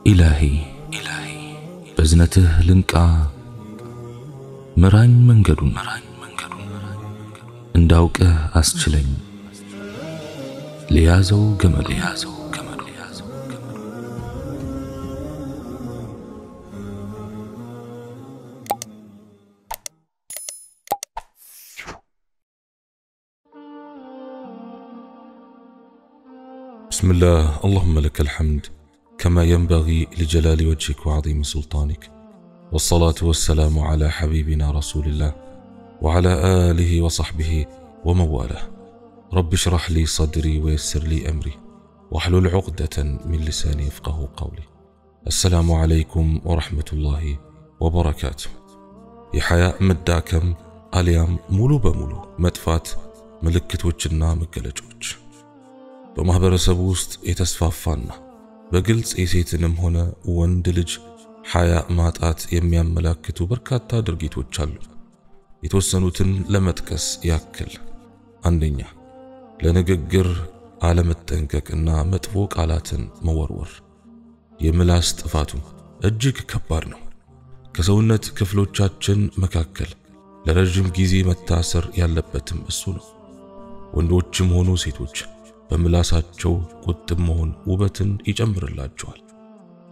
إلهي بزنته لنكا مران منجدون انداوك أسجلين ليازو جمل بسم الله. اللهم لك الحمد كما ينبغي لجلال وجهك وعظيم سلطانك، والصلاة والسلام على حبيبنا رسول الله وعلى آله وصحبه ومواله. رب اشرح لي صدري ويسر لي أمري واحلل عقدة من لساني يفقه قولي. السلام عليكم ورحمة الله وبركاته. يحيى مداكم اليوم مولو بمولو مدفات ملكتوچنا مገለጫዎች በማህበረሰቡ ውስጥ የተስፋፋና በግልጽ የሴትንም ሆነ ወንድ ልጅ ሐያ ማጣት የሚያመላክቱ በርካታ ድርጊቶች አሉ። የተወሰኑትን ለመጥቀስ ያክል፣ አንደኛ ለንግግር አለመጠንቀቅና መጥፎ ቃላትን መወርወር። የምላስ ጥፋቱ እጅግ ከባድ ነው። ከሰውነት ክፍሎቻችን መካከል ለረጅም ጊዜ መታሰር ያለበትም እሱ ነው። ወንዶችም ሆኑ ሴቶች በምላሳቸው ቁጥብ መሆን ውበትን ይጨምርላቸዋል።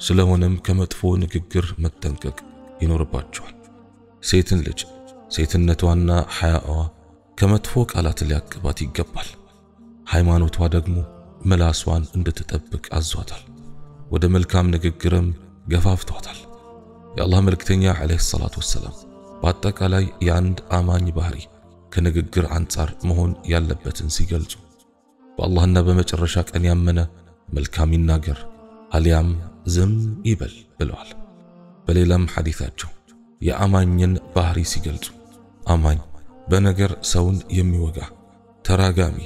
ስለሆነም ከመጥፎ ንግግር መጠንቀቅ ይኖርባቸዋል። ሴትን ልጅ ሴትነቷና ሐያዋ ከመጥፎ ቃላት ሊያቅባት ይገባል። ሃይማኖቷ ደግሞ ምላሷን እንድትጠብቅ አዟታል። ወደ መልካም ንግግርም ገፋፍቷታል። የአላህ መልእክተኛ አለይሂ ሰላቱ ወሰላም በአጠቃላይ የአንድ አማኝ ባህሪ ከንግግር አንጻር መሆን ያለበትን ሲገልጹ በአላህና በመጨረሻ ቀን ያመነ መልካም ይናገር አልያም ዝም ይበል ብለዋል። በሌላም ሐዲታቸው የአማኝን ባህሪ ሲገልጹ አማኝ በነገር ሰውን የሚወጋ ተራጋሚ፣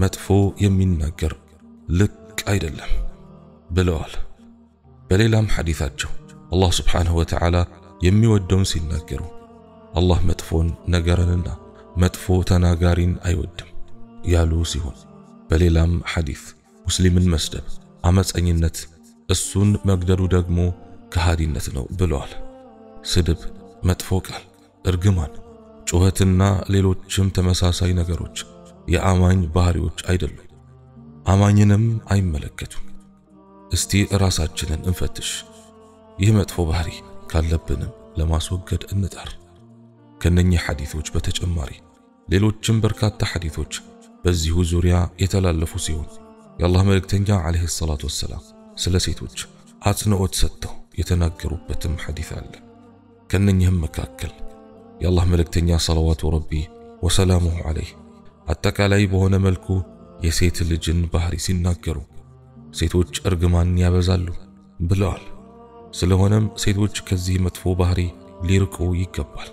መጥፎ የሚናገር ልቅ አይደለም ብለዋል። በሌላም ሐዲታቸው አላህ ሱብሓነሁ ወተዓላ የሚወደውን ሲናገሩ አላህ መጥፎን ነገርንና መጥፎ ተናጋሪን አይወድም ያሉ ሲሆን በሌላም ሐዲስ ሙስሊምን መስደብ አመፀኝነት፣ እሱን መግደሉ ደግሞ ከሃዲነት ነው ብለዋል። ስድብ፣ መጥፎ ቃል፣ እርግማን፣ ጩኸትና ሌሎችም ተመሳሳይ ነገሮች የአማኝ ባህሪዎች አይደሉም፣ አማኝንም አይመለከቱም። እስቲ ራሳችንን እንፈትሽ። ይህ መጥፎ ባህሪ ካለብንም ለማስወገድ እንጣር። ከነኚህ ሐዲሶች በተጨማሪ ሌሎችም በርካታ ሐዲሶች በዚሁ ዙሪያ የተላለፉ ሲሆን የአላህ መልእክተኛ አለይሂ ሰላቱ ወሰላም ስለ ሴቶች አጽንዖት ሰጥተው የተናገሩበትም ሐዲስ አለ። ከነኚህም መካከል የአላህ መልእክተኛ ሰለዋቱ ረቢ ወሰላሙሁ ዐለይሂ አጠቃላይ በሆነ መልኩ የሴት ልጅን ባህሪ ሲናገሩ ሴቶች እርግማን ያበዛሉ ብለዋል። ስለሆነም ሴቶች ከዚህ መጥፎ ባህሪ ሊርቁ ይገባል።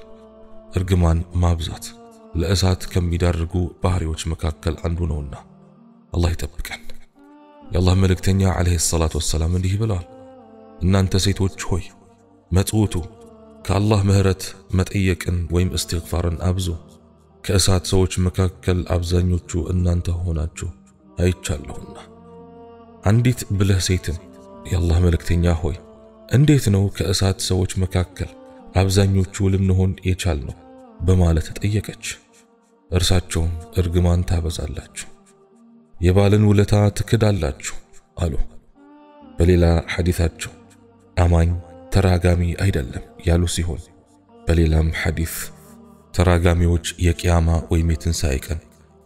እርግማን ማብዛት ለእሳት ከሚዳርጉ ባህሪዎች መካከል አንዱ ነውና አላህ ይጠብቀን። የአላህ መልእክተኛ አለይሂ ሰላቱ ወሰላም እንዲህ ብለዋል፣ እናንተ ሴቶች ሆይ መጽውቱ፣ ከአላህ ምህረት መጠየቅን ወይም እስትግፋርን አብዙ። ከእሳት ሰዎች መካከል አብዛኞቹ እናንተ ሆናችሁ አይቻለሁና። አንዲት ብልህ ሴትም የአላህ መልእክተኛ ሆይ እንዴት ነው ከእሳት ሰዎች መካከል አብዛኞቹ ልንሆን የቻልነው በማለት ጠየቀች። እርሳቸውም እርግማን ታበዛላችሁ፣ የባልን ውለታ ትክዳላችሁ አሉ። በሌላ ሐዲታቸው አማኝ ተራጋሚ አይደለም ያሉ ሲሆን በሌላም ሐዲስ ተራጋሚዎች የቂያማ ወይም የትንሣኤ ቀን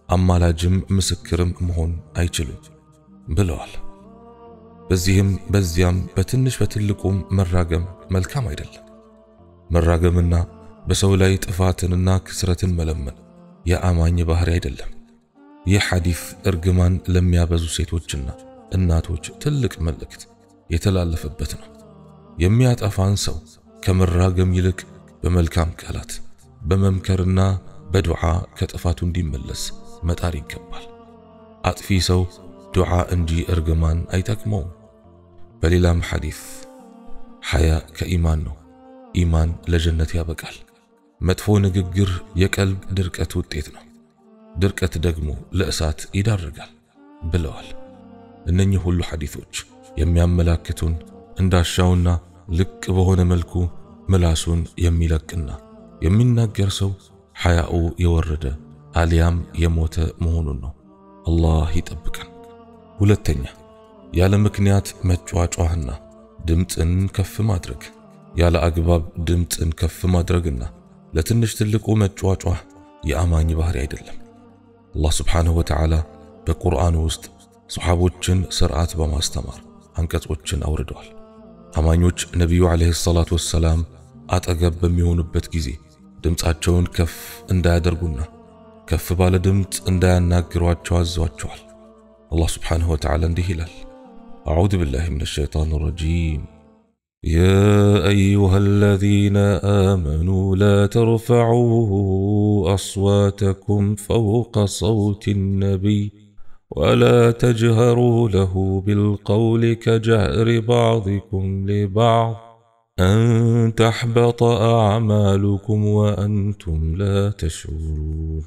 አማላጅም ምስክርም መሆን አይችሉም ብለዋል። በዚህም በዚያም በትንሽ በትልቁም መራገም መልካም አይደለም። መራገምና በሰው ላይ ጥፋትንና ክስረትን መለመን የአማኝ ባህሪ አይደለም። ይህ ሐዲስ እርግማን ለሚያበዙ ሴቶችና እናቶች ትልቅ መልእክት የተላለፈበት ነው። የሚያጠፋን ሰው ከመራገም ይልቅ በመልካም ቃላት በመምከርና በዱዓ ከጥፋቱ እንዲመለስ መጣር ይገባል። አጥፊ ሰው ዱዓ እንጂ እርግማን አይጠቅመውም። በሌላም ሐዲስ ሐያ ከኢማን ነው፣ ኢማን ለጀነት ያበቃል። መጥፎ ንግግር የቀልብ ድርቀት ውጤት ነው፣ ድርቀት ደግሞ ለእሳት ይዳርጋል ብለዋል። እነኚህ ሁሉ ሐዲሶች የሚያመላክቱን እንዳሻውና ልቅ በሆነ መልኩ ምላሱን የሚለቅና የሚናገር ሰው ሐያኡ የወረደ አሊያም የሞተ መሆኑን ነው። አላህ ይጠብቀን። ሁለተኛ ያለ ምክንያት መጫጫህና ድምጽን ከፍ ማድረግ። ያለ አግባብ ድምጽን ከፍ ማድረግና ለትንሽ ትልቁ መጫጫህ የአማኝ ባህሪ አይደለም። አላህ Subhanahu Wa Ta'ala በቁርአኑ ውስጥ ሱሐቦችን ሥርዓት በማስተማር አንቀጾችን አውርደዋል። አማኞች ነብዩ አለይሂ ሰላቱ ወሰላም አጠገብ በሚሆኑበት ጊዜ ድምጻቸውን ከፍ እንዳያደርጉና ከፍ ባለ ድምጽ እንዳያናግሯቸው አዟቸዋል። አላህ Subhanahu Wa Ta'ala እንዲህ ይላል: أعوذ بالله من الشيطان الرجيم يا أيها الذين آمنوا لا ترفعوا أصواتكم فوق صوت النبي ولا تجهروا له بالقول كجهر بعضكم لبعض أن تحبط أعمالكم وأنتم لا تشعرون.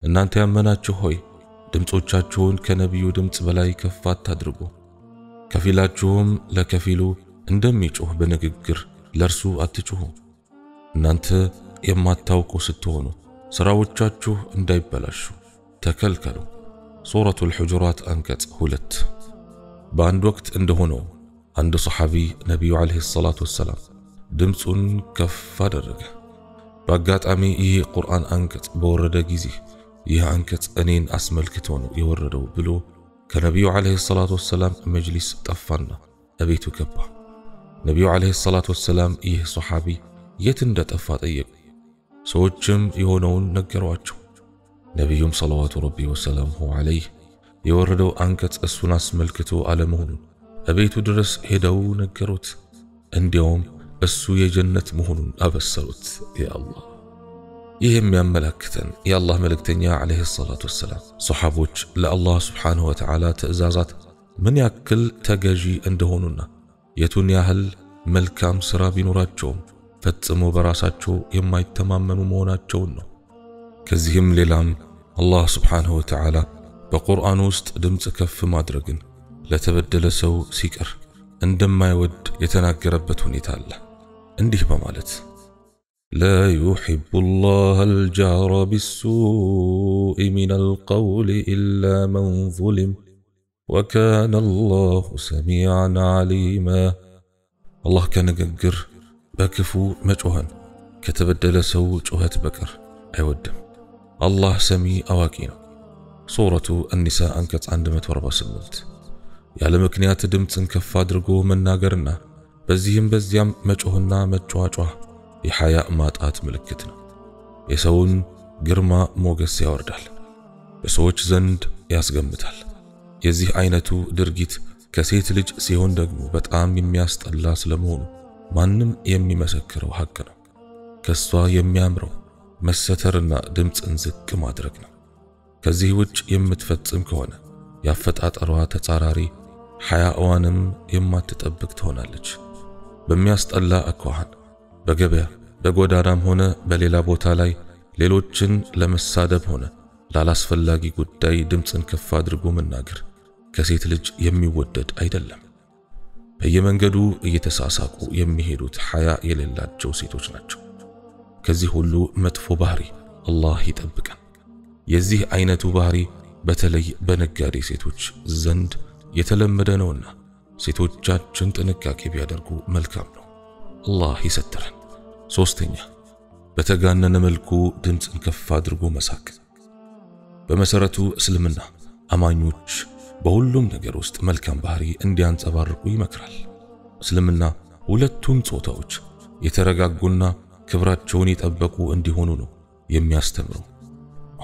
إن أنت يمناتشو هوي ድምጾቻችሁን ከነብዩ ድምጽ በላይ ከፍ አታድርጉ። ከፊላችሁም ለከፊሉ እንደሚጮህ በንግግር ለርሱ አትጮሁ። እናንተ የማታውቁ ስትሆኑ ስራዎቻችሁ እንዳይበላሹ ተከልከሉ። ሱረቱል ሁጁራት አንቀጽ 2። በአንድ ወቅት እንደሆነው አንድ ሱሐቢ ነብዩ አለይሂ ሰላቱ ወሰላም ድምጹን ከፍ አደረገ። በአጋጣሚ ይህ ቁርአን አንቀጽ በወረደ ጊዜ ይህ አንቀጽ እኔን አስመልክቶ ነው የወረደው ብሎ ከነብዩ አለይሂ ሰላቱ ወሰላም መጅሊስ ጠፋና እቤቱ ገባ። ነብዩ አለይሂ ሰላቱ ወሰላም ይህ ሱሐቢ የት እንደጠፋ ጠየቁ። ሰዎችም የሆነውን ነገሯቸው። ነብዩም ሰለላሁ ዐለይሂ ወሰለም ዐለይሂ የወረደው አንቀጽ እሱን አስመልክቶ አለመሆኑን እቤቱ ድረስ ሄደው ነገሩት። እንዲያውም እሱ የጀነት መሆኑን አበሰሩት። ያ አላህ! ይህ የሚያመለክተን የአላህ መልእክተኛ አለይሂ ሰላቱ ወሰላም ሱሐቦች ለአላህ Subhanahu Wa Ta'ala ትእዛዛት ምን ያክል ተገዢ እንደሆኑና የቱን ያህል መልካም ሥራ ቢኖራቸውም ፈጽሞ በራሳቸው የማይተማመኑ መሆናቸውን ነው። ከዚህም ሌላም አላህ Subhanahu Wa Ta'ala በቁርአን ውስጥ ድምጽ ከፍ ማድረግን ለተበደለ ሰው ሲቀር እንደማይወድ የተናገረበት ሁኔታ አለ። እንዲህ በማለት لا يحب الله الجهر بالسوء من القول إلا من ظلم وكان الله سميعا عليما. الله كان نغغر بكفو مجوهن كتبدل سو جوهت بكر አይወድም። الله سميع አዋቂ ነው። ሱረቱ النساء አንቀጽ 148። ያለ ምክንያት ድምጽን ከፍ አድርጎ መናገርና በዚህም በዚያም መጮህና መጫጫህ የሐያ ማጣት ምልክት ነው። የሰውን ግርማ ሞገስ ያወርዳል፣ በሰዎች ዘንድ ያስገምታል። የዚህ አይነቱ ድርጊት ከሴት ልጅ ሲሆን ደግሞ በጣም የሚያስጠላ ስለመሆኑ ማንም የሚመሰክረው ሐቅ ነው። ከሷ የሚያምረው መሰተርና ድምጽን ዝቅ ማድረግ ነው። ከዚህ ውጭ የምትፈጽም ከሆነ ያፈጣጠሯ ተጻራሪ ሐያዋንም የማትጠብቅ ትሆናለች። በሚያስጠላ አኳኋን በገበያ በጎዳናም ሆነ በሌላ ቦታ ላይ ሌሎችን ለመሳደብ ሆነ ላላስፈላጊ ጉዳይ ድምጽን ከፍ አድርጎ መናገር ከሴት ልጅ የሚወደድ አይደለም። በየመንገዱ እየተሳሳቁ የሚሄዱት ሐያ የሌላቸው ሴቶች ናቸው። ከዚህ ሁሉ መጥፎ ባህሪ አላህ ይጠብቀን። የዚህ አይነቱ ባህሪ በተለይ በነጋዴ ሴቶች ዘንድ የተለመደ ነውና ሴቶቻችን ጥንቃቄ ቢያደርጉ መልካም ነው። አላህ ይሰትረን። ሶስተኛ በተጋነነ መልኩ ድምጽን ከፍ አድርጎ መሳቅ። በመሰረቱ እስልምና አማኞች በሁሉም ነገር ውስጥ መልካም ባህሪ እንዲያንጸባርቁ ይመክራል። እስልምና ሁለቱም ጾታዎች የተረጋጉና ክብራቸውን የጠበቁ እንዲሆኑ ነው የሚያስተምረው።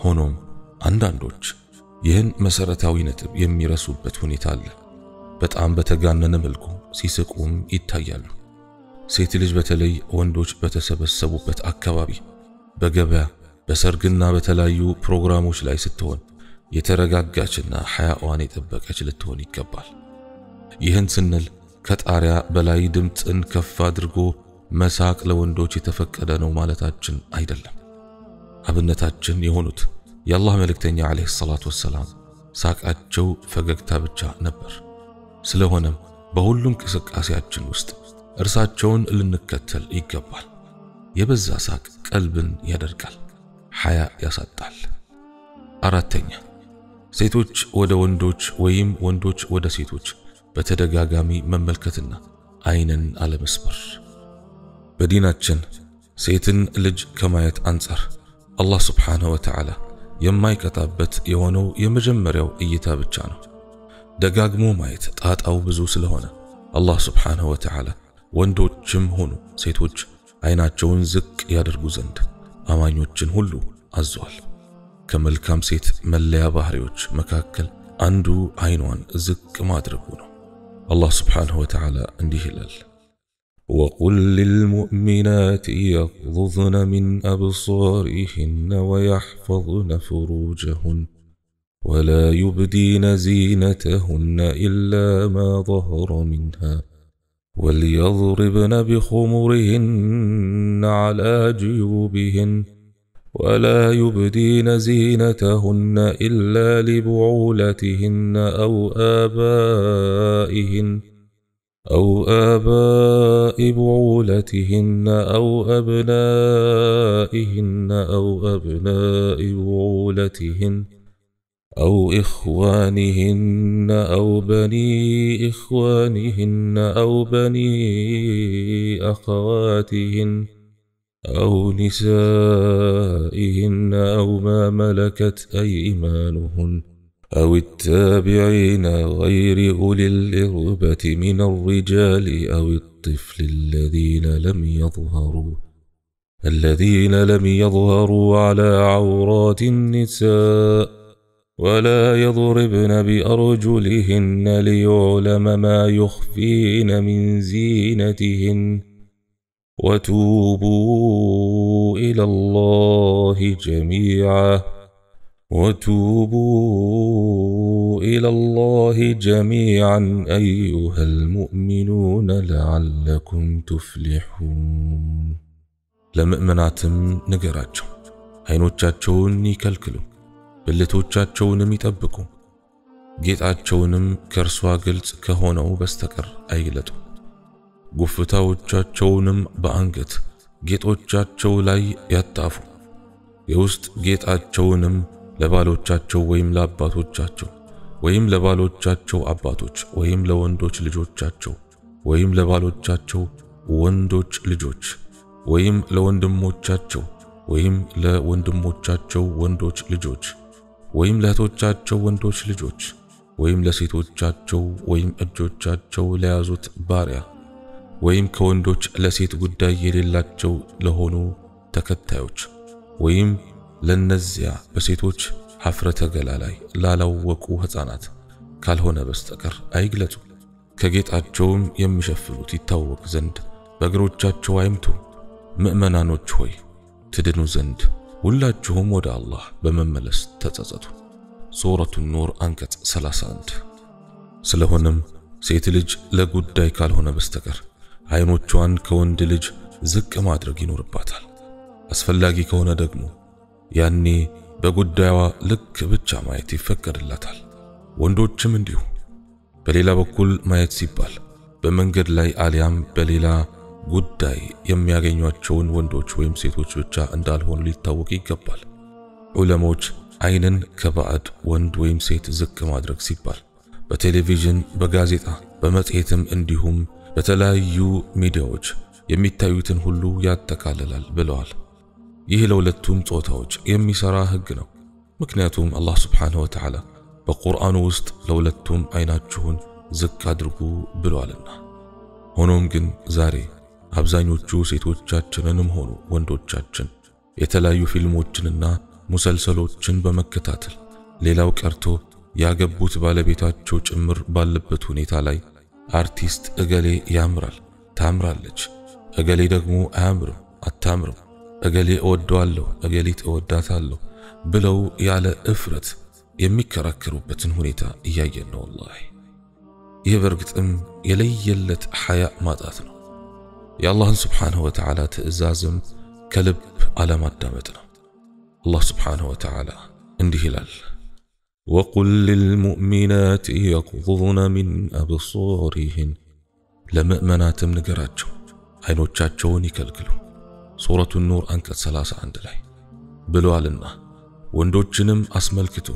ሆኖም አንዳንዶች ይህን መሰረታዊ ነጥብ የሚረሱበት ሁኔታ አለ። በጣም በተጋነነ መልኩ ሲስቁም ይታያሉ። ሴት ልጅ በተለይ ወንዶች በተሰበሰቡበት አካባቢ በገበያ በሰርግና በተለያዩ ፕሮግራሞች ላይ ስትሆን የተረጋጋችና ሐያዋን የጠበቀች ልትሆን ይገባል። ይህን ስንል ከጣሪያ በላይ ድምጽን ከፍ አድርጎ መሳቅ ለወንዶች የተፈቀደ ነው ማለታችን አይደለም። አብነታችን የሆኑት የአላህ መልእክተኛ አለይሂ ሰላቱ ወሰላም ሳቃቸው ፈገግታ ብቻ ነበር። ስለሆነም በሁሉም እንቅስቃሴያችን ውስጥ እርሳቸውን ልንከተል ይገባል። የበዛ ሳቅ ቀልብን ያደርጋል፣ ሐያ ያሳጣል። አራተኛ ሴቶች ወደ ወንዶች ወይም ወንዶች ወደ ሴቶች በተደጋጋሚ መመልከትና አይንን አለመስበር። በዲናችን ሴትን ልጅ ከማየት አንፃር አላህ Subhanahu Wa Ta'ala የማይቀጣበት የሆነው የመጀመሪያው እይታ ብቻ ነው። ደጋግሞ ማየት ጣጣው ብዙ ስለሆነ አላህ Subhanahu Wa Ta'ala ወንዶችም ሆኑ ሴቶች አይናቸውን ዝቅ ያደርጉ ዘንድ አማኞችን ሁሉ አዟል። ከመልካም ሴት መለያ ባህሪዎች መካከል አንዱ አይኗን ዝቅ ማድረጉ ነው። አላህ Subhanahu Wa Ta'ala እንዲህ ይላል: وقل للمؤمنات يغضضن من أبصارهن ويحفظن فروجهن ولا يبدين زينتهن إلا ما ظهر منها وليضربن بخمرهن على جيوبهن ولا يبدين زينتهن إلا لبعولتهن أو آباء بعولتهن أو أبنائهن أو أبناء بعولتهن أو إخوانهن أو بني إخوانهن أو بني أخواتهن أو نسائهن أو ما ملكت أيمانهن أو التابعين غير أولي الإربة من الرجال أو الطفل الذين لم يظهروا على عورات النساء ولا يضربن بأرجلهن ليعلم ما يخفين من زينتهن وتوبوا إلى الله جميعا أيها المؤمنون لعلكم تفلحون ለምእመናትም ንገራቸው አይኖቻቸውን ይከልክሉ ብልቶቻቸውንም ይጠብቁ ጌጣቸውንም ከእርሷ ግልጽ ከሆነው በስተቀር አይግለጡ ጉፍታዎቻቸውንም በአንገት ጌጦቻቸው ላይ ያጣፉ የውስጥ ጌጣቸውንም ለባሎቻቸው ወይም ለአባቶቻቸው ወይም ለባሎቻቸው አባቶች ወይም ለወንዶች ልጆቻቸው ወይም ለባሎቻቸው ወንዶች ልጆች ወይም ለወንድሞቻቸው ወይም ለወንድሞቻቸው ወንዶች ልጆች ወይም ለእህቶቻቸው ወንዶች ልጆች ወይም ለሴቶቻቸው ወይም እጆቻቸው ለያዙት ባሪያ ወይም ከወንዶች ለሴት ጉዳይ የሌላቸው ለሆኑ ተከታዮች ወይም ለነዚያ በሴቶች ሐፍረተ ገላ ላይ ላላወቁ ሕፃናት ካልሆነ በስተቀር አይግለጹ። ከጌጣቸውም የሚሸፍኑት ይታወቅ ዘንድ በእግሮቻቸው አይምቱ። ምእመናኖች ሆይ ትድኑ ዘንድ ሁላችሁም ወደ አላህ በመመለስ ተጸጸቱ። ሱረቱ ኑር አንቀጽ 31። ስለሆነም ሴት ልጅ ለጉዳይ ካልሆነ በስተቀር አይኖቿን ከወንድ ልጅ ዝቅ ማድረግ ይኖርባታል። አስፈላጊ ከሆነ ደግሞ ያኔ በጉዳይዋ ልክ ብቻ ማየት ይፈቀድላታል። ወንዶችም እንዲሁ። በሌላ በኩል ማየት ሲባል በመንገድ ላይ አሊያም በሌላ ጉዳይ የሚያገኟቸውን ወንዶች ወይም ሴቶች ብቻ እንዳልሆኑ ሊታወቅ ይገባል። ዑለሞች አይንን ከባዕድ ወንድ ወይም ሴት ዝቅ ማድረግ ሲባል በቴሌቪዥን፣ በጋዜጣ፣ በመጽሔትም እንዲሁም በተለያዩ ሚዲያዎች የሚታዩትን ሁሉ ያጠቃልላል ብለዋል። ይህ ለሁለቱም ጾታዎች የሚሰራ ህግ ነው። ምክንያቱም አላህ Subhanahu Wa Ta'ala በቁርአኑ ውስጥ ለሁለቱም አይናችሁን ዝቅ አድርጉ ብለዋልና። ሆኖም ግን ዛሬ አብዛኞቹ ሴቶቻችንንም ሆኑ ወንዶቻችን የተለያዩ ፊልሞችንና ሙሰልሰሎችን በመከታተል ሌላው ቀርቶ ያገቡት ባለቤታቸው ጭምር ባለበት ሁኔታ ላይ አርቲስት እገሌ ያምራል፣ ታምራለች፣ እገሌ ደግሞ አያምርም፣ አታምርም፣ እገሌ እወደዋለሁ፣ እገሊት እወዳታለሁ ብለው ያለ እፍረት የሚከራከሩበትን ሁኔታ እያየን ነው። ወላሂ ይህ በርግጥም የለየለት ሐያ ማጣት ነው። የአላህን Subhanahu Wa Ta'ala ትእዛዝም ከልብ አለማዳመጥ ነው። አላህ Subhanahu Wa Ta'ala እንዲህ ይላል: وقل للمؤمنات يغضضن من أبصارهن ለምእመናትም ንገራቸው አይኖቻቸውን ይከልክሉ ሱረቱ ኑር አንቀጽ 31 ላይ ብለዋልና ወንዶችንም አስመልክቱ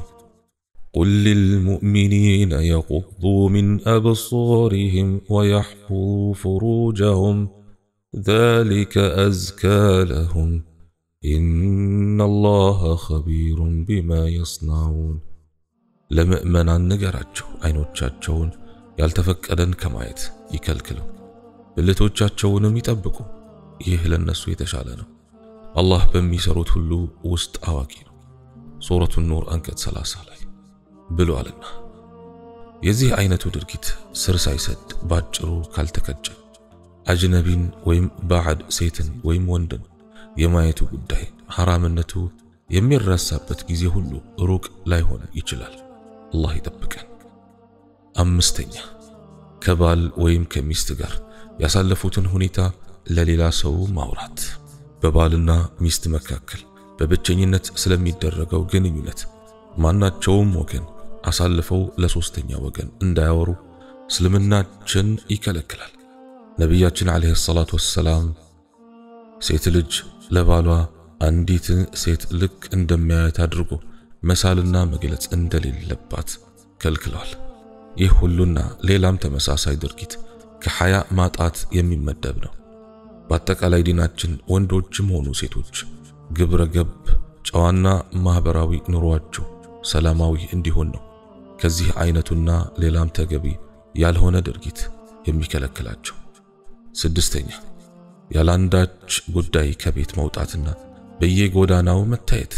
قل للمؤمنين يغضوا من أبصارهم ويحفظوا فروجهم ذلك أزكى لهم إن الله خبير بما يصنعون ለምእመናን ንገራቸው አይኖቻቸውን ያልተፈቀደን ከማየት ይከልክሉ ብልቶቻቸውንም ይጠብቁ ይህ ለነሱ የተሻለ ነው አላህ በሚሰሩት ሁሉ ውስጥ አዋቂ ነው ሱረቱ ኑር አንቀጽ 30 ላይ ብለዋልና የዚህ አይነቱ ድርጊት ስር ሳይሰድ ባጭሩ ካልተከጨ አጅነቢን ወይም ባዕድ ሴትን ወይም ወንድን የማየቱ ጉዳይ ሐራምነቱ የሚረሳበት ጊዜ ሁሉ ሩቅ ላይሆን ይችላል አላህ ይጠብቀን አምስተኛ ከባል ወይም ከሚስት ጋር ያሳለፉትን ሁኔታ ለሌላ ሰው ማውራት በባልና ሚስት መካከል በብቸኝነት ስለሚደረገው ግንኙነት ማናቸውም ወገን አሳልፈው ለሶስተኛ ወገን እንዳያወሩ እስልምናችን ይከለክላል ነብያችን አለይሂ ሰላቱ ወሰለም ሴት ልጅ ለባሏ አንዲት ሴት ልክ እንደሚያያት አድርጎ መሳልና መግለጽ እንደሌለባት ከልክለዋል ይህ ሁሉና ሌላም ተመሳሳይ ድርጊት ከሐያ ማጣት የሚመደብ ነው በአጠቃላይ ዲናችን ወንዶችም ሆኑ ሴቶች ግብረ ገብ ጨዋና ማህበራዊ ኑሮአቸው ሰላማዊ እንዲሆን ነው ከዚህ አይነቱና ሌላም ተገቢ ያልሆነ ድርጊት የሚከለክላቸው ስድስተኛ ያላንዳች ጉዳይ ከቤት መውጣትና በየጎዳናው መታየት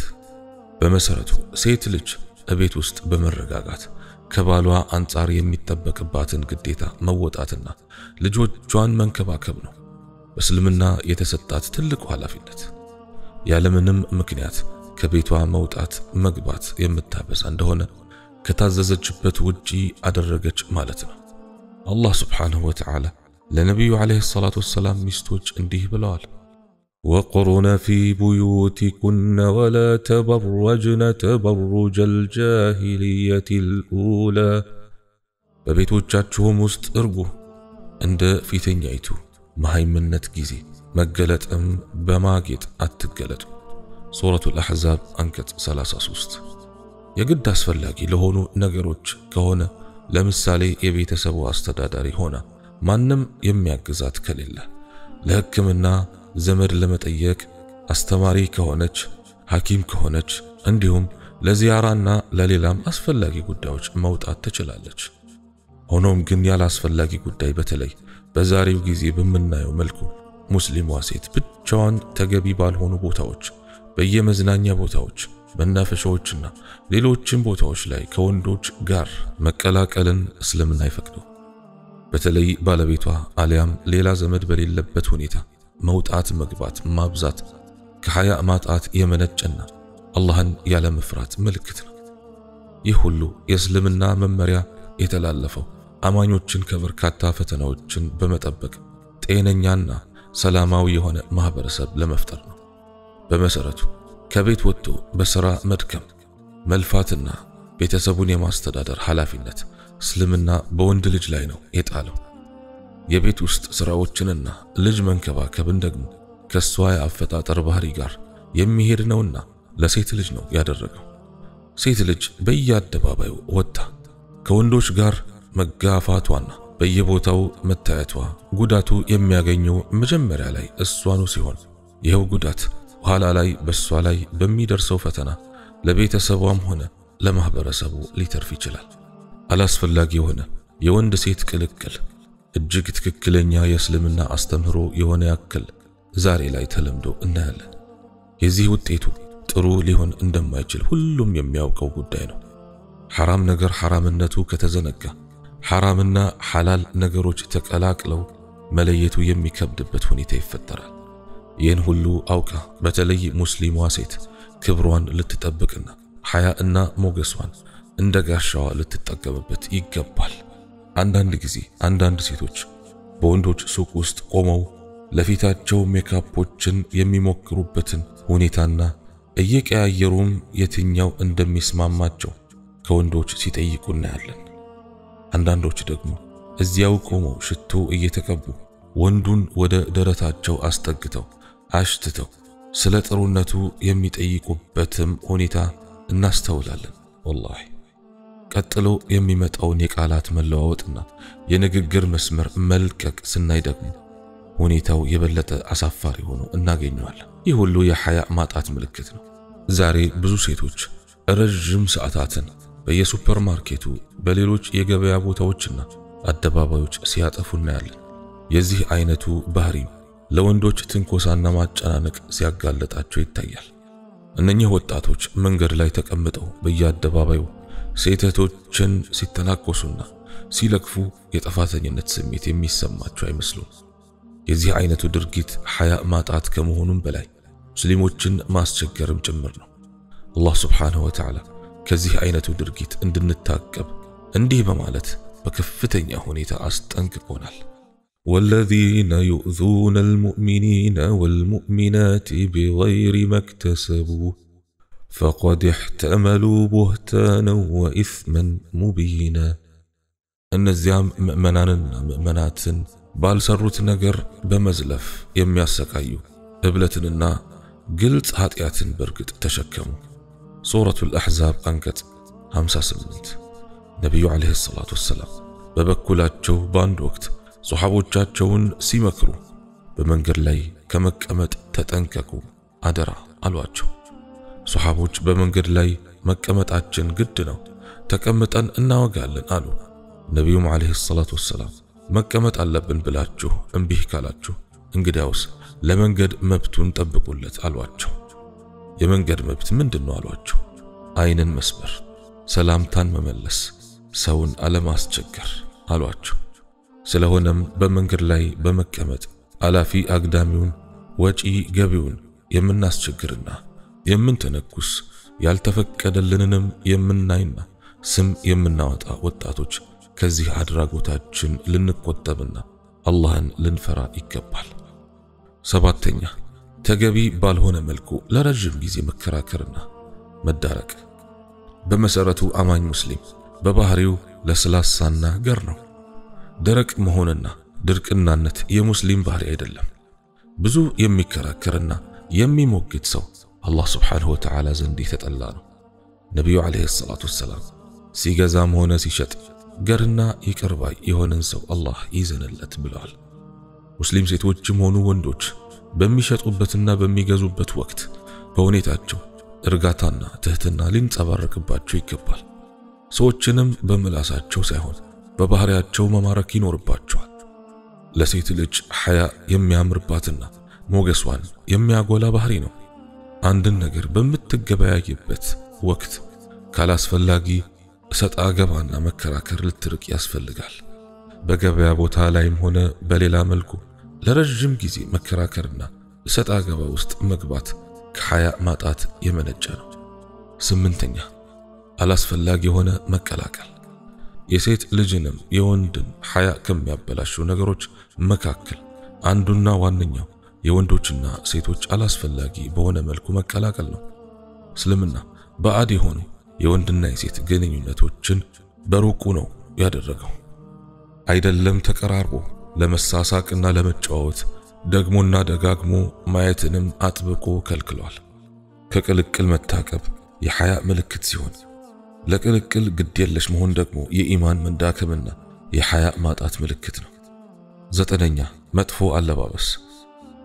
በመሰረቱ ሴት ልጅ በቤት ውስጥ በመረጋጋት ከባሏ አንጻር የሚጠበቅባትን ግዴታ መወጣትና ልጆቿን መንከባከብ ነው በእስልምና የተሰጣት ትልቁ ኃላፊነት ያለምንም ምክንያት ከቤቷ መውጣት መግባት የምታበዛ እንደሆነ ከታዘዘችበት ውጪ አደረገች ማለት ነው አላህ Subhanahu Wa Ta'ala ለነብዩ አለይሂ ሰላቱ ወሰለም ሚስቶች እንዲህ ብለዋል وقرن في بيوتكن ولا تبرجن تبرج الجاهلية الأولى በቤቶቻችሁም ውስጥ እርጉ እንደ ፊተኛይቱ መሃይምነት ጊዜ መገለጥም በማጌጥ አትገለጡ ሱረቱ አልአሕዛብ አንቀጽ 33 የግድ አስፈላጊ ለሆኑ ነገሮች ከሆነ ለምሳሌ የቤተሰቡ አስተዳዳሪ ሆና ማንም የሚያግዛት ከሌለ ለሕክምና ዘመድ ለመጠየቅ አስተማሪ ከሆነች ሐኪም ከሆነች እንዲሁም ለዚያራና ለሌላም አስፈላጊ ጉዳዮች መውጣት ትችላለች ሆኖም ግን ያላስፈላጊ ጉዳይ በተለይ በዛሬው ጊዜ በመናየው መልኩ ሙስሊሟ ሴት ብቻዋን ተገቢ ባልሆኑ ቦታዎች በየመዝናኛ ቦታዎች መናፈሻዎችና ሌሎችም ቦታዎች ላይ ከወንዶች ጋር መቀላቀልን እስልምና አይፈቅደው በተለይ ባለቤቷ አሊያም ሌላ ዘመድ በሌለበት ሁኔታ መውጣት መግባት ማብዛት ከሐያ ማጣት የመነጨና አላህን ያለ መፍራት ምልክት ነው ይህ ሁሉ የእስልምና መመሪያ የተላለፈው አማኞችን ከበርካታ ፈተናዎችን በመጠበቅ ጤነኛና ሰላማዊ የሆነ ማህበረሰብ ለመፍጠር ነው በመሰረቱ ከቤት ወጥቶ በሥራ መድከም መልፋትና ቤተሰቡን የማስተዳደር ኃላፊነት እስልምና በወንድ ልጅ ላይ ነው የጣለው የቤት ውስጥ ስራዎችንና ልጅ መንከባከብን ደግሞ ከሷ የአፈጣጠር ባህሪ ጋር የሚሄድ ነውና ለሴት ልጅ ነው ያደረገው ሴት ልጅ በየአደባባዩ ወጣ ከወንዶች ጋር መጋፋቷና በየቦታው መታየቷ ጉዳቱ የሚያገኘው መጀመሪያ ላይ እሷኑ ሲሆን ይሄው ጉዳት ኋላ ላይ በሷ ላይ በሚደርሰው ፈተና ለቤተሰቧም ሆነ ለማህበረሰቡ ሊተርፍ ይችላል አላስፈላጊ የሆነ የወንድ ሴት ቅልቅል እጅግ ትክክለኛ የእስልምና አስተምህሮ የሆነ ያክል ዛሬ ላይ ተለምዶ እናያለን የዚህ ውጤቱ ጥሩ ሊሆን እንደማይችል ሁሉም የሚያውቀው ጉዳይ ነው ሐራም ነገር ሐራምነቱ ከተዘነጋ ሐራምና ሐላል ነገሮች ተቀላቅለው መለየቱ የሚከብድበት ሁኔታ ይፈጠራል ይህን ሁሉ አውቃ በተለይ ሙስሊሟ ሴት ክብሯን ልትጠብቅና ሐያእና ሞገሷን እንደጋሻዋ ልትጠቀምበት ይገባል አንዳንድ ጊዜ አንዳንድ ሴቶች በወንዶች ሱቅ ውስጥ ቆመው ለፊታቸው ሜካፖችን የሚሞክሩበትን ሁኔታና እየቀያየሩም የትኛው እንደሚስማማቸው ከወንዶች ሲጠይቁ እናያለን። አንዳንዶች ደግሞ እዚያው ቆመው ሽቶ እየተቀቡ ወንዱን ወደ ደረታቸው አስጠግተው አሽትተው ስለ ጥሩነቱ የሚጠይቁበትም ሁኔታ እናስተውላለን። ወላሂ ቀጥሎ የሚመጣውን የቃላት መለዋወጥና የንግግር መስመር መልቀቅ ስናይ ደግሞ ሁኔታው የበለጠ አሳፋሪ ሆኖ እናገኘዋለን። ይህ ሁሉ የሐያ ማጣት ምልክት ነው። ዛሬ ብዙ ሴቶች ረጅም ሰዓታትን በየሱፐርማርኬቱ በሌሎች የገበያ ቦታዎችና አደባባዮች ሲያጠፉ እናያለን። የዚህ አይነቱ ባህሪም ለወንዶች ትንኮሳና ማጨናነቅ ሲያጋለጣቸው ይታያል። እነኚህ ወጣቶች መንገድ ላይ ተቀምጠው በየአደባባዩ ሴቶችን ሲተናኮሱና ሲለክፉ የጥፋተኝነት ስሜት የሚሰማቸው አይመስሉም። የዚህ አይነቱ ድርጊት ሐያ ማጣት ከመሆኑም በላይ ሙስሊሞችን ማስቸገርም ጭምር ነው። አላህ ሱብሓነሁ ወተዓላ ከዚህ አይነቱ ድርጊት እንድንታቀብ እንዲህ በማለት በከፍተኛ ሁኔታ አስጠንቅቆናል። ወለዚነ ዩእዙነ አልሙእሚኒነ ወልሙእሚናት ቢገይሪ መክተሰቡ ፈቀድ እሕተመሉ ቡህታነን ወኢስመን ሙቢና። እነዚያም ምእመናንና ምእመናትን ባልሰሩት ነገር በመዝለፍ የሚያሰቃዩ እብለትንና ግልጽ ኃጢአትን በርግጥ ተሸከሙ። ሱረቱል አሕዛብ አንቀጽ 58። ነቢዩ ዓለይሂ ሰላቱ ወሰላም በበኩላቸው በአንድ ወቅት ሶሐቦቻቸውን ሲመክሩ በመንገድ ላይ ከመቀመጥ ተጠንቀቁ አደራ አሏቸው። ሶሐቦች በመንገድ ላይ መቀመጣችን ግድ ነው፣ ተቀምጠን እናወጋለን አሉ። ነቢዩም ዓለይሂ ሰላቱ ወሰላም መቀመጥ አለብን ብላችሁ እምቢህ ካላችሁ እንግዲያውስ ለመንገድ መብቱን ጠብቁለት አሏቸው። የመንገድ መብት ምንድነው አሏቸው? አይንን መስበር፣ ሰላምታን መመለስ፣ ሰውን አለማስቸገር አሏቸው። ስለሆነም በመንገድ ላይ በመቀመጥ አላፊ አግዳሚውን ወጪ ገቢውን የምናስቸግርና የምንተነኩስ ያልተፈቀደልንንም የምናይና ስም የምናወጣ ወጣቶች ከዚህ አድራጎታችን ልንቆጠብና አላህን ልንፈራ ይገባል። ሰባተኛ ተገቢ ባልሆነ መልኩ ለረጅም ጊዜ መከራከርና መዳረቅ። በመሰረቱ አማኝ ሙስሊም በባህሪው ለስላሳና ገር ነው። ደረቅ መሆንና ድርቅናነት የሙስሊም ባህሪ አይደለም። ብዙ የሚከራከርና የሚሞግት ሰው አላህ ሱብሓነሁ ወተዓላ ዘንድ የተጠላ ነው። ነቢዩ ዓለይሂ ሰላቱ ወሰላም ሲገዛም ሆነ ሲሸጥ ገርና ይቅር ባይ የሆነን ሰው አላህ ይዘንለት ብለዋል። ሙስሊም ሴቶችም ሆኑ ወንዶች በሚሸጡበትና በሚገዙበት ወቅት በሁኔታቸው እርጋታና ትህትና ሊንጸባረቅባቸው ይገባል። ሰዎችንም በምላሳቸው ሳይሆን በባህሪያቸው መማረክ ይኖርባቸዋል። ለሴት ልጅ ሐያ የሚያምርባትና ሞገሷን የሚያጎላ ባህሪ ነው። አንድን ነገር በምትገበያይበት ወቅት ካላስፈላጊ ሰጣ ገባና መከራከር ልትርቅ ያስፈልጋል። በገበያ ቦታ ላይም ሆነ በሌላ መልኩ ለረጅም ጊዜ መከራከርና ሰጣ ገባ ውስጥ መግባት ከሐያ ማጣት የመነጨ ነው። ስምንተኛ አላስፈላጊ የሆነ መቀላቀል። የሴት ልጅንም የወንድን ሐያ ከሚያበላሹ ነገሮች መካከል አንዱና ዋነኛው የወንዶችና ሴቶች አላስፈላጊ በሆነ መልኩ መቀላቀል ነው። እስልምና ባዕድ የሆኑ የወንድና የሴት ግንኙነቶችን በሩቁ ነው ያደረገው። አይደለም ተቀራርቦ ለመሳሳቅና ለመጫወት ደግሞና ደጋግሞ ማየትንም አጥብቆ ከልክሏል። ከቅልቅል መታቀብ የሐያ ምልክት ሲሆን ለቅልቅል ግድ የለሽ መሆን ደግሞ የኢማን መንዳከምና የሐያ ማጣት ምልክት ነው። ዘጠነኛ መጥፎ አለባበስ።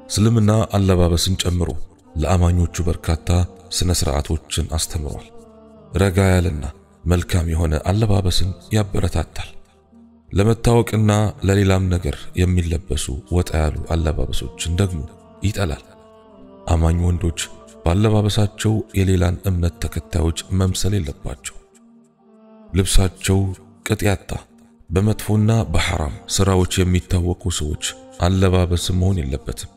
እስልምና አለባበስን ጨምሮ ለአማኞቹ በርካታ ስነ ስርዓቶችን አስተምሯል። ረጋ ያለና መልካም የሆነ አለባበስን ያበረታታል። ለመታወቅና ለሌላም ነገር የሚለበሱ ወጣ ያሉ አለባበሶችን ደግሞ ይጠላል። አማኝ ወንዶች ባለባበሳቸው የሌላን እምነት ተከታዮች መምሰል የለባቸው። ልብሳቸው ቅጥ ያጣ በመጥፎና በሐራም ስራዎች የሚታወቁ ሰዎች አለባበስ መሆን የለበትም።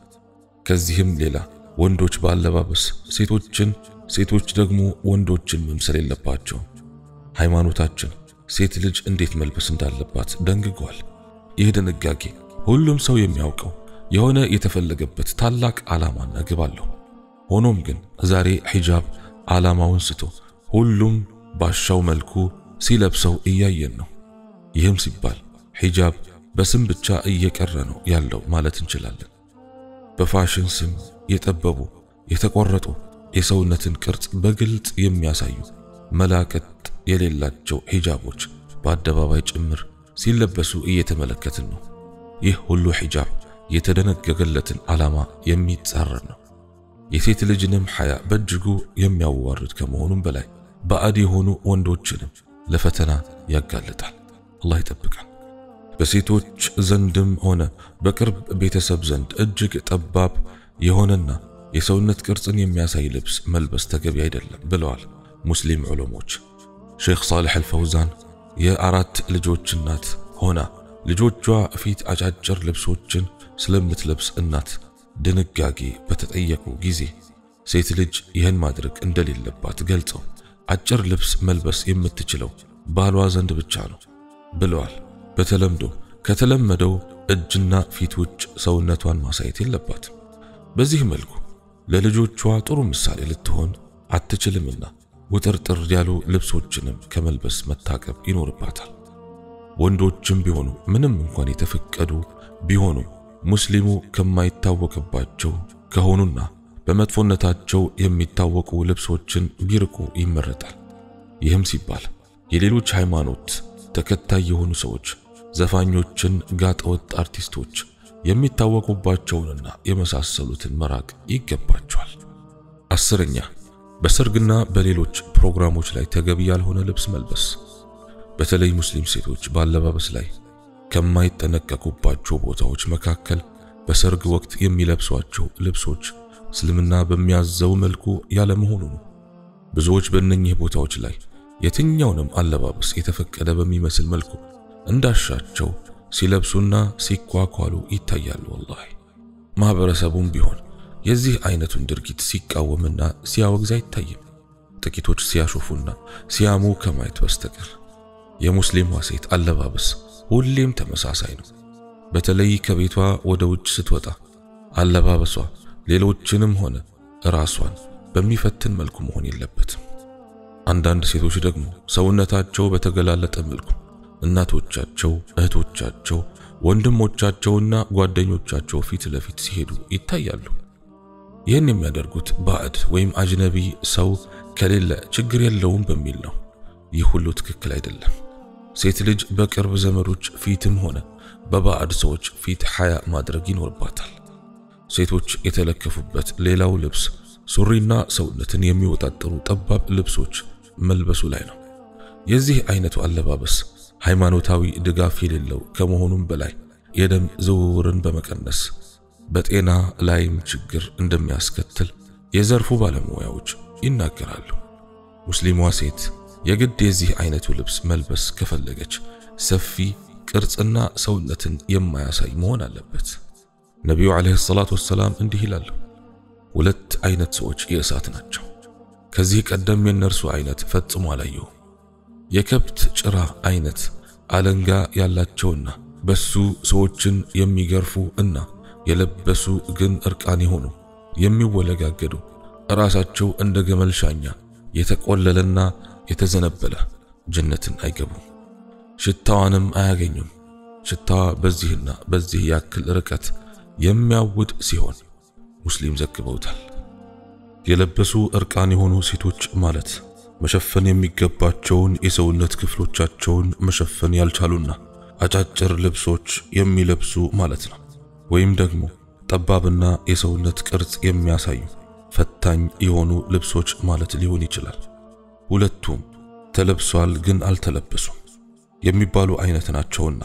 ከዚህም ሌላ ወንዶች ባለባበስ ሴቶችን፣ ሴቶች ደግሞ ወንዶችን መምሰል የለባቸው። ሃይማኖታችን ሴት ልጅ እንዴት መልበስ እንዳለባት ደንግጓል። ይህ ድንጋጌ ሁሉም ሰው የሚያውቀው የሆነ የተፈለገበት ታላቅ ዓላማና ግብ አለው። ሆኖም ግን ዛሬ ሒጃብ ዓላማውን ስቶ ሁሉም ባሻው መልኩ ሲለብሰው እያየን ነው። ይህም ሲባል ሒጃብ በስም ብቻ እየቀረ ነው ያለው ማለት እንችላለን። በፋሽን ስም የጠበቡ የተቆረጡ የሰውነትን ቅርጽ በግልጽ የሚያሳዩ መላቀጥ የሌላቸው ሒጃቦች በአደባባይ ጭምር ሲለበሱ እየተመለከትን ነው። ይህ ሁሉ ሒጃብ የተደነገገለትን ዓላማ የሚጻረር ነው። የሴት ልጅንም ሐያ በእጅጉ የሚያዋርድ ከመሆኑም በላይ ባዕድ የሆኑ ወንዶችንም ለፈተና ያጋልጣል። አላህ ይጠብቃል። በሴቶች ዘንድም ሆነ በቅርብ ቤተሰብ ዘንድ እጅግ ጠባብ የሆነና የሰውነት ቅርጽን የሚያሳይ ልብስ መልበስ ተገቢ አይደለም ብለዋል ሙስሊም ዑለሞች። ሼኽ ሳሊሕ አልፈውዛን የአራት ልጆች እናት ሆና ልጆቿ ፊት አጫጭር ልብሶችን ስለምትለብስ እናት ድንጋጌ በተጠየቁ ጊዜ ሴት ልጅ ይህን ማድረግ እንደሌለባት ገልጸው አጭር ልብስ መልበስ የምትችለው ባሏ ዘንድ ብቻ ነው ብለዋል። በተለምዶ ከተለመደው እጅና ፊት ውጭ ሰውነቷን ማሳየት የለባትም። በዚህ መልኩ ለልጆቿ ጥሩ ምሳሌ ልትሆን አትችልምና ውጥርጥር ያሉ ልብሶችንም ከመልበስ መታቀብ ይኖርባታል። ወንዶችም ቢሆኑ ምንም እንኳን የተፈቀዱ ቢሆኑ ሙስሊሙ ከማይታወቅባቸው ከሆኑና በመጥፎነታቸው የሚታወቁ ልብሶችን ቢርቁ ይመረጣል። ይህም ሲባል የሌሎች ሃይማኖት ተከታይ የሆኑ ሰዎች፣ ዘፋኞችን፣ ጋጠወጥ አርቲስቶች የሚታወቁባቸውንና የመሳሰሉትን መራቅ ይገባቸዋል። 10ኛ በሰርግና በሌሎች ፕሮግራሞች ላይ ተገቢ ያልሆነ ልብስ መልበስ። በተለይ ሙስሊም ሴቶች ባለባበስ ላይ ከማይጠነቀቁባቸው ቦታዎች መካከል በሰርግ ወቅት የሚለብሷቸው ልብሶች እስልምና በሚያዘው መልኩ ያለመሆኑ ነው። ብዙዎች በእነኚህ ቦታዎች ላይ የትኛውንም አለባበስ የተፈቀደ በሚመስል መልኩ እንዳሻቸው ሲለብሱና ሲኳኳሉ ይታያሉ። ወላሂ ማህበረሰቡም ቢሆን የዚህ አይነቱን ድርጊት ሲቃወምና ሲያወግዝ አይታይም፣ ጥቂቶች ሲያሾፉና ሲያሙ ከማየት በስተቀር። የሙስሊሟ ሴት አለባበስ ሁሌም ተመሳሳይ ነው። በተለይ ከቤቷ ወደ ውጭ ስትወጣ አለባበሷ ሌሎችንም ሆነ ራሷን በሚፈትን መልኩ መሆን የለበትም። አንዳንድ ሴቶች ደግሞ ሰውነታቸው በተገላለጠ መልኩ እናቶቻቸው፣ እህቶቻቸው፣ ወንድሞቻቸውና ጓደኞቻቸው ፊት ለፊት ሲሄዱ ይታያሉ። ይህን የሚያደርጉት ባዕድ ወይም አጅነቢ ሰው ከሌለ ችግር የለውም በሚል ነው። ይህ ሁሉ ትክክል አይደለም። ሴት ልጅ በቅርብ ዘመዶች ፊትም ሆነ በባዕድ ሰዎች ፊት ሐያ ማድረግ ይኖርባታል። ሴቶች የተለከፉበት ሌላው ልብስ ሱሪና ሰውነትን የሚወጣጠሩ ጠባብ ልብሶች መልበሱ ላይ ነው። የዚህ አይነቱ አለባበስ ሃይማኖታዊ ድጋፍ የሌለው ከመሆኑም በላይ የደም ዝውውርን በመቀነስ በጤና ላይም ችግር እንደሚያስከትል የዘርፉ ባለሙያዎች ይናገራሉ። ሙስሊሟ ሴት የግድ የዚህ አይነቱ ልብስ መልበስ ከፈለገች ሰፊ ቅርጽና ሰውነትን የማያሳይ መሆን አለበት። ነቢዩ አለይሂ ሰላቱ ወሰላም እንዲህ ይላሉ፣ ሁለት አይነት ሰዎች የእሳት ናቸው። ከዚህ ቀደም የነርሱ አይነት ፈጽሞ አላየሁም። የከብት ጭራ አይነት አለንጋ ያላቸውና በሱ ሰዎችን የሚገርፉ እና የለበሱ ግን እርቃን የሆኑ የሚወለጋገዱ ራሳቸው እንደ ገመል ሻኛ የተቆለለና የተዘነበለ ጀነትን አይገቡም፣ ሽታዋንም አያገኙም። ሽታዋ በዚህና በዚህ ያክል ርቀት የሚያውድ ሲሆን ሙስሊም ዘግበውታል። የለበሱ እርቃን የሆኑ ሴቶች ማለት መሸፈን የሚገባቸውን የሰውነት ክፍሎቻቸውን መሸፈን ያልቻሉና አጫጭር ልብሶች የሚለብሱ ማለት ነው። ወይም ደግሞ ጠባብና የሰውነት ቅርጽ የሚያሳዩ ፈታኝ የሆኑ ልብሶች ማለት ሊሆን ይችላል። ሁለቱም ተለብሷል ግን አልተለበሱም የሚባሉ አይነት ናቸውና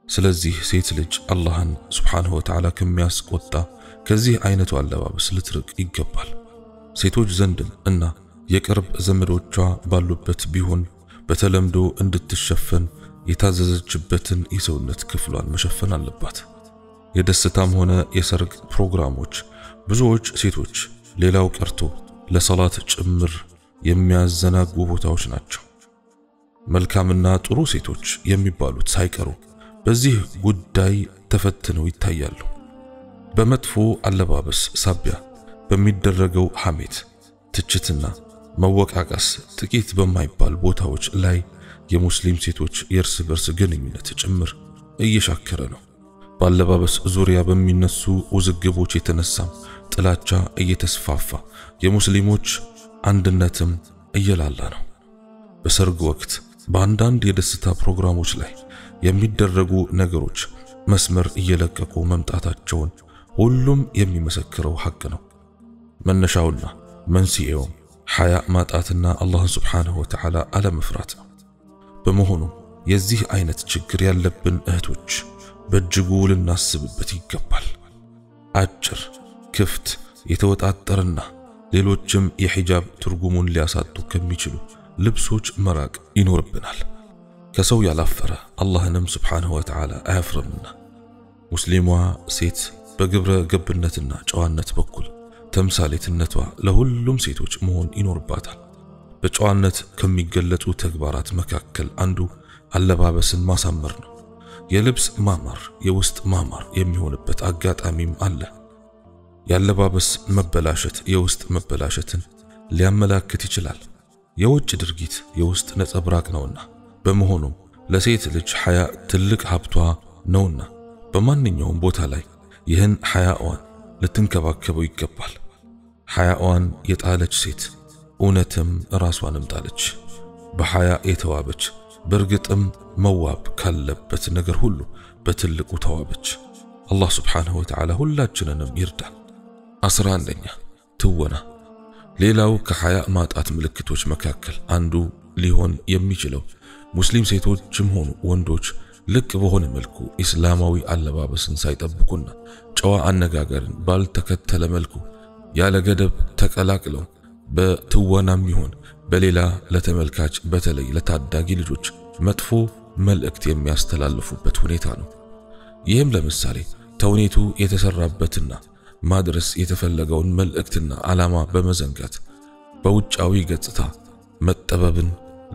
ስለዚህ ሴት ልጅ አላህን ሱብሓነሁ ወተዓላ ከሚያስቆጣ ከዚህ አይነቱ አለባበስ ልትርቅ ይገባል። ሴቶች ዘንድም እና የቅርብ ዘመዶቿ ባሉበት ቢሆን በተለምዶ እንድትሸፈን የታዘዘችበትን የሰውነት ክፍሏን መሸፈን አለባት። የደስታም ሆነ የሰርግ ፕሮግራሞች ብዙዎች ሴቶች ሌላው ቀርቶ ለሰላት ጭምር የሚያዘናጉ ቦታዎች ናቸው። መልካምና ጥሩ ሴቶች የሚባሉት ሳይቀሩ በዚህ ጉዳይ ተፈትነው ይታያሉ። በመጥፎ አለባበስ ሳቢያ በሚደረገው ሐሜት፣ ትችትና መወቃቀስ ጥቂት በማይባል ቦታዎች ላይ የሙስሊም ሴቶች የእርስ በርስ ግንኙነት ጭምር እየሻከረ ነው። ባለባበስ ዙሪያ በሚነሱ ውዝግቦች የተነሳም ጥላቻ እየተስፋፋ የሙስሊሞች አንድነትም እየላላ ነው። በሰርግ ወቅት በአንዳንድ የደስታ ፕሮግራሞች ላይ የሚደረጉ ነገሮች መስመር እየለቀቁ መምጣታቸውን ሁሉም የሚመሰክረው ሐቅ ነው። መነሻውና መንስኤውም ሐያ ማጣትና አላህን ሱብሓነሁ ወተዓላ አለመፍራት ነው። በመሆኑም የዚህ አይነት ችግር ያለብን እህቶች በእጅጉ ልናስብበት ይገባል። አጭር፣ ክፍት፣ የተወጣጠረና ሌሎችም የሒጃብ ትርጉሙን ሊያሳጡ ከሚችሉ ልብሶች መራቅ ይኖርብናል። ከሰው ያላፈረ አላህንም ሱብሓነሁ ወተዓላ አያፍርምና። ሙስሊሟ ሴት በግብረ ገብነትና ጨዋነት በኩል ተምሳሌትነቷ ለሁሉም ሴቶች መሆን ይኖርባታል። በጨዋነት ከሚገለጹ ተግባራት መካከል አንዱ አለባበስን ማሳመር ነው። የልብስ ማማር የውስጥ ማማር የሚሆንበት አጋጣሚም አለ። ያለባበስ መበላሸት የውስጥ መበላሸትን ሊያመላክት ይችላል። የውጭ ድርጊት የውስጥ ነጸብራቅ ነውና፣ በመሆኑም ለሴት ልጅ ሐያ ትልቅ ሀብቷ ነውና በማንኛውም ቦታ ላይ ይህን ሐያዋን ልትንከባከበው ይገባል። ሐያዋን የጣለች ሴት እውነትም ራሷንም ጣለች። በሐያ የተዋበች በእርግጥም መዋብ ካለበት ነገር ሁሉ በትልቁ ተዋበች። አላህ ሱብሓነሁ ወተዓላ ሁላችንንም ይርዳን። 11ኛ ትወና። ሌላው ከሐያ ማጣት ምልክቶች መካከል አንዱ ሊሆን የሚችለው ሙስሊም ሴቶችም ሆኑ ወንዶች ልቅ በሆነ መልኩ ኢስላማዊ አለባበስን ሳይጠብቁና ጨዋ አነጋገርን ባልተከተለ መልኩ ያለ ገደብ ተቀላቅለው በትወናም ይሁን በሌላ ለተመልካች በተለይ ለታዳጊ ልጆች መጥፎ መልእክት የሚያስተላልፉበት ሁኔታ ነው። ይህም ለምሳሌ ተውኔቱ የተሰራበትና ማድረስ የተፈለገውን መልእክትና ዓላማ በመዘንጋት በውጫዊ ገጽታ መጠበብን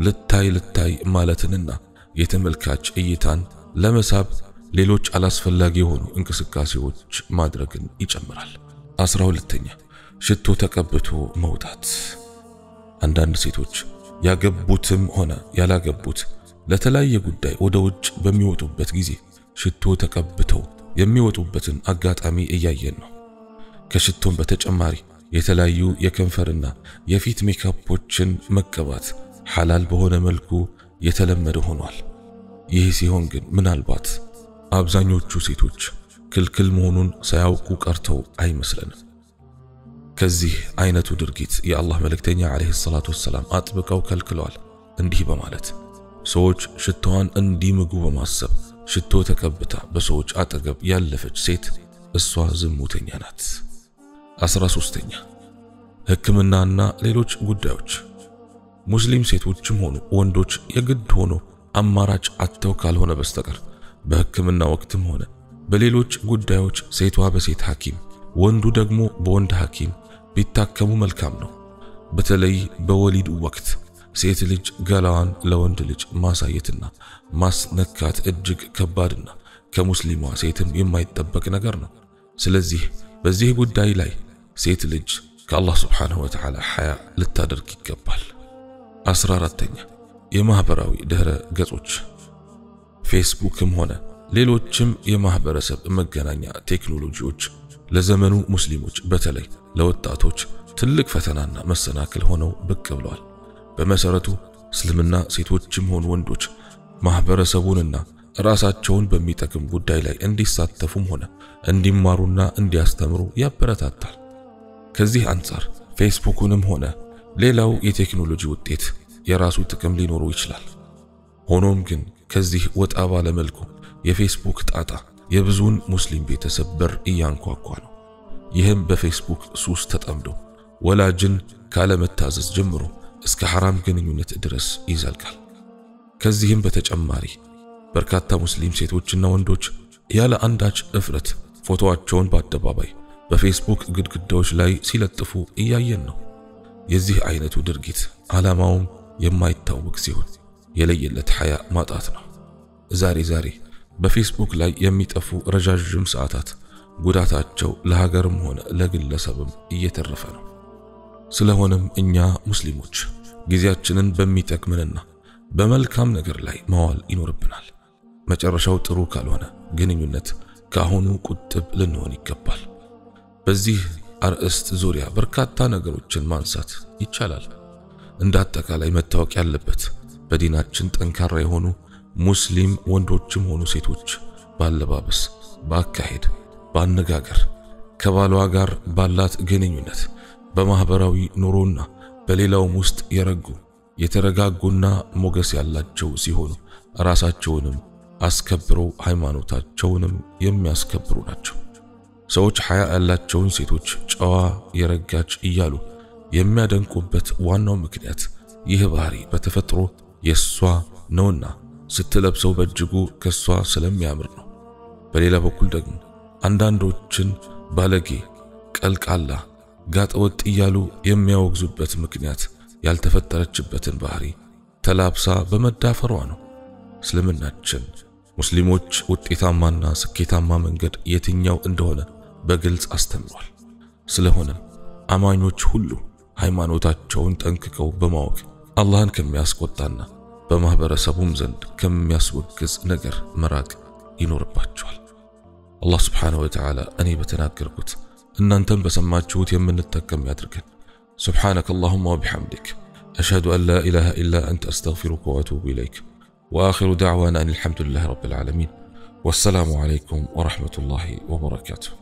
ልታይ ማለትንና የተመልካች እይታን ለመሳብ ሌሎች አላስፈላጊ የሆኑ እንቅስቃሴዎች ማድረግን ይጨምራል። 12ኛ ሽቶ ተቀብቶ መውጣት። አንዳንድ ሴቶች ያገቡትም ሆነ ያላገቡት ለተለያየ ጉዳይ ወደ ውጭ በሚወጡበት ጊዜ ሽቶ ተቀብተው የሚወጡበትን አጋጣሚ እያየን ነው። ከሽቶም በተጨማሪ የተለያዩ የከንፈርና የፊት ሜካፖችን መቀባት ሐላል በሆነ መልኩ የተለመደ ሆኗል። ይህ ሲሆን ግን ምናልባት አብዛኞቹ ሴቶች ክልክል መሆኑን ሳያውቁ ቀርተው አይመስለንም። ከዚህ አይነቱ ድርጊት የአላህ መልእክተኛ አለይሂ ሰላቱ ወሰላም አጥብቀው ከልክለዋል። እንዲህ በማለት ሰዎች ሽቶዋን እንዲምጉ በማሰብ ሽቶ ተቀብታ በሰዎች አጠገብ ያለፈች ሴት እሷ ዝሙተኛ ናት። 13ኛ ሕክምናና ሌሎች ጉዳዮች። ሙስሊም ሴቶችም ሆኑ ወንዶች የግድ ሆኖ አማራጭ አጥተው ካልሆነ በስተቀር በሕክምና ወቅትም ሆነ በሌሎች ጉዳዮች ሴቷ በሴት ሐኪም ወንዱ ደግሞ በወንድ ሐኪም ቢታከሙ መልካም ነው። በተለይ በወሊድ ወቅት ሴት ልጅ ገላዋን ለወንድ ልጅ ማሳየትና ማስነካት እጅግ ከባድና ከሙስሊሟ ሴትም የማይጠበቅ ነገር ነው። ስለዚህ በዚህ ጉዳይ ላይ ሴት ልጅ ከአላህ ሱብሓነሁ ወተዓላ ሐያ ልታደርግ ይገባል። 14ኛ የማህበራዊ ድህረ ገጾች። ፌስቡክም ሆነ ሌሎችም የማህበረሰብ መገናኛ ቴክኖሎጂዎች ለዘመኑ ሙስሊሞች በተለይ ለወጣቶች ትልቅ ፈተናና መሰናክል ሆነው ብቅ ብለዋል። በመሰረቱ እስልምና ሴቶችም ሆኑ ወንዶች ማህበረሰቡንና ራሳቸውን በሚጠቅም ጉዳይ ላይ እንዲሳተፉም ሆነ እንዲማሩና እንዲያስተምሩ ያበረታታል። ከዚህ አንፃር ፌስቡክንም ሆነ ሌላው የቴክኖሎጂ ውጤት የራሱ ጥቅም ሊኖረው ይችላል። ሆኖም ግን ከዚህ ወጣ ባለ መልኩ የፌስቡክ ጣጣ የብዙውን ሙስሊም ቤተሰብ በር እያንኳኳ ነው። ይህም በፌስቡክ ሱስ ተጠምዶ ወላጅን ካለመታዘዝ ጀምሮ እስከ ሐራም ግንኙነት ድረስ ይዘልቃል። ከዚህም በተጨማሪ በርካታ ሙስሊም ሴቶችና ወንዶች ያለ አንዳች እፍረት ፎቶአቸውን በአደባባይ በፌስቡክ ግድግዳዎች ላይ ሲለጥፉ እያየን ነው። የዚህ አይነቱ ድርጊት ዓላማውም የማይታወቅ ሲሆን የለየለት ሐያ ማጣት ነው። ዛሬ በፌስቡክ ላይ የሚጠፉ ረጃጅም ሰዓታት ጉዳታቸው ለሀገርም ሆነ ለግለሰብም እየተረፈ ነው። ስለሆነም እኛ ሙስሊሞች ጊዜያችንን በሚጠቅመንና በመልካም ነገር ላይ ማዋል ይኖርብናል። መጨረሻው ጥሩ ካልሆነ ግንኙነት ካሁኑ ቁጥብ ልንሆን ይገባል። በዚህ አርእስት ዙሪያ በርካታ ነገሮችን ማንሳት ይቻላል። እንደ አጠቃላይ መታወቅ ያለበት በዲናችን ጠንካራ የሆኑ ሙስሊም ወንዶችም ሆኑ ሴቶች ባለባበስ፣ በአካሄድ፣ በአነጋገር፣ ከባሏ ጋር ባላት ግንኙነት፣ በማህበራዊ ኑሮና በሌላውም ውስጥ የረጉ የተረጋጉና ሞገስ ያላቸው ሲሆኑ ራሳቸውንም አስከብረው ሃይማኖታቸውንም የሚያስከብሩ ናቸው። ሰዎች ሐያ ያላቸውን ሴቶች ጨዋ የረጋች እያሉ የሚያደንቁበት ዋናው ምክንያት ይህ ባህሪ በተፈጥሮ የሷ ነውና ስትለብሰው በእጅጉ ከሷ ስለሚያምር ነው። በሌላ በኩል ደግሞ አንዳንዶችን ባለጌ፣ ቀልቃላ፣ ጋጠወጥ እያሉ የሚያወግዙበት ምክንያት ያልተፈጠረችበትን ባህሪ ተላብሳ በመዳፈሯ ነው። እስልምናችን ሙስሊሞች ውጤታማና ስኬታማ መንገድ የትኛው እንደሆነ በግልጽ አስተምሯል። ስለሆነም አማኞች ሁሉ ሃይማኖታቸውን ጠንቅቀው በማወቅ አላህን ከሚያስቆጣና በማህበረሰቡም ዘንድ ከሚያስወግዝ ነገር መራቅ ይኖርባቸዋል። አላህ Subhanahu Wa Ta'ala እኔ በተናገርኩት እናንተም በሰማችሁት የምንጠቀም ያድርገን። سبحانك اللهم وبحمدك أشهد أن لا إله إلا أنت أستغفرك وأتوب إليك وآخر دعوانا أن الحمد لله رب العالمين والسلام عليكم ورحمة الله وبركاته.